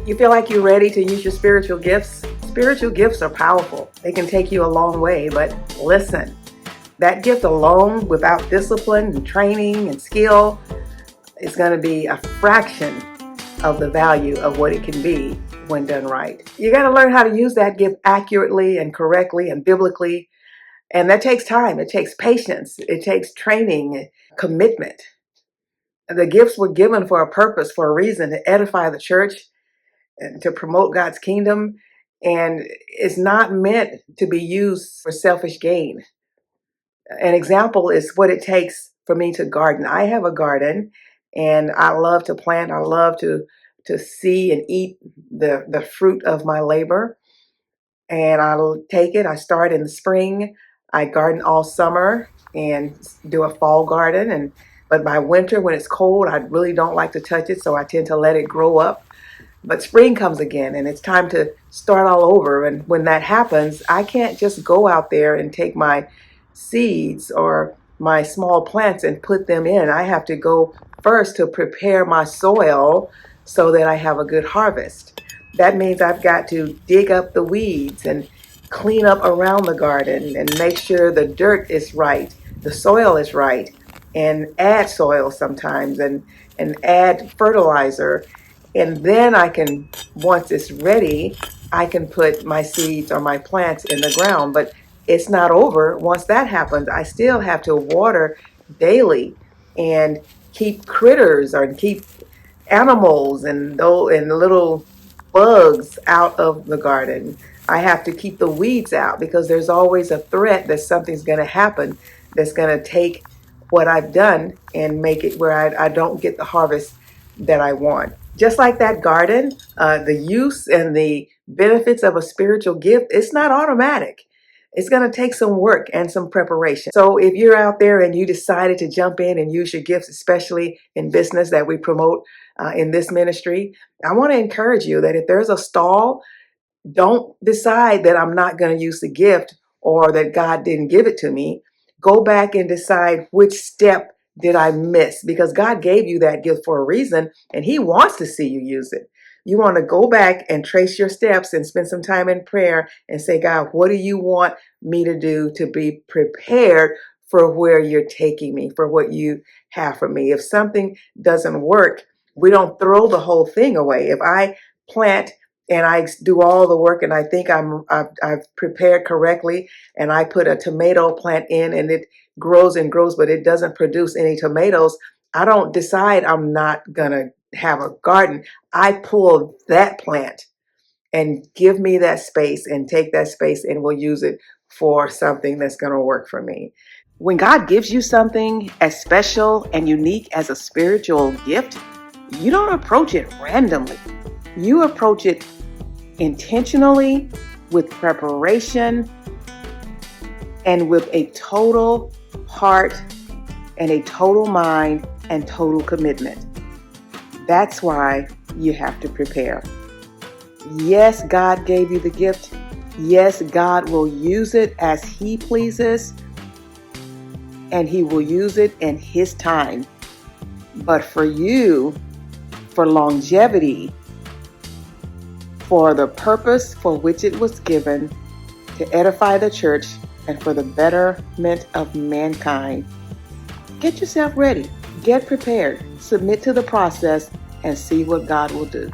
You feel like you're ready to use your spiritual gifts? Spiritual gifts are powerful. They can take you a long way, but listen, that gift alone without discipline and training and skill is going to be a fraction of the value of what it can be when done right. You got to learn how to use that gift accurately and correctly and biblically. And that takes time. It takes patience. It takes training, commitment. The gifts were given for a purpose, for a reason, to edify the church and to promote God's kingdom. And it's not meant to be used for selfish gain. An example is what it takes for me to garden. I have a garden and I love to plant. I love to see and eat the fruit of my labor. And I'll take it. I start in the spring. I garden all summer and do a fall garden. But by winter, when it's cold, I really don't like to touch it, so I tend to let it grow up. But spring comes again, and it's time to start all over. And when that happens, I can't just go out there and take my seeds or my small plants and put them in. I have to go first to prepare my soil so that I have a good harvest. That means I've got to dig up the weeds and clean up around the garden and make sure the dirt is right, the soil is right, and add soil sometimes and add fertilizer. And then I can, once it's ready, I can put my seeds or my plants in the ground. But it's not over. Once that happens, I still have to water daily and keep critters or keep animals and little bugs out of the garden. I have to keep the weeds out because there's always a threat that something's going to happen that's going to take what I've done and make it where I don't get the harvest that I want. Just like that garden, the use and the benefits of a spiritual gift, it's not automatic. It's going to take some work and some preparation. So if you're out there and you decided to jump in and use your gifts, especially in business that we promote in this ministry, I want to encourage you that if there's a stall, don't decide that I'm not going to use the gift or that God didn't give it to me. Go back and decide which step did I miss, because God gave you that gift for a reason and He wants to see you use it. You want to go back and trace your steps and spend some time in prayer and say, God, what do you want me to do to be prepared for where you're taking me, for what you have for me? If something doesn't work, we don't throw the whole thing away. If I plant and I do all the work and I think I've prepared correctly and I put a tomato plant in and it grows and grows, but it doesn't produce any tomatoes, I don't decide I'm not going to have a garden. I pull that plant and give me that space and take that space and we'll use it for something that's going to work for me. When God gives you something as special and unique as a spiritual gift, you don't approach it randomly. You approach it intentionally, with preparation, and with a total heart and a total mind and total commitment. That's why you have to prepare. Yes, God gave you the gift. Yes, God will use it as He pleases, and He will use it in His time. But for you, for longevity, for the purpose for which it was given, to edify the church and for the betterment of mankind, get yourself ready, get prepared, submit to the process, and see what God will do.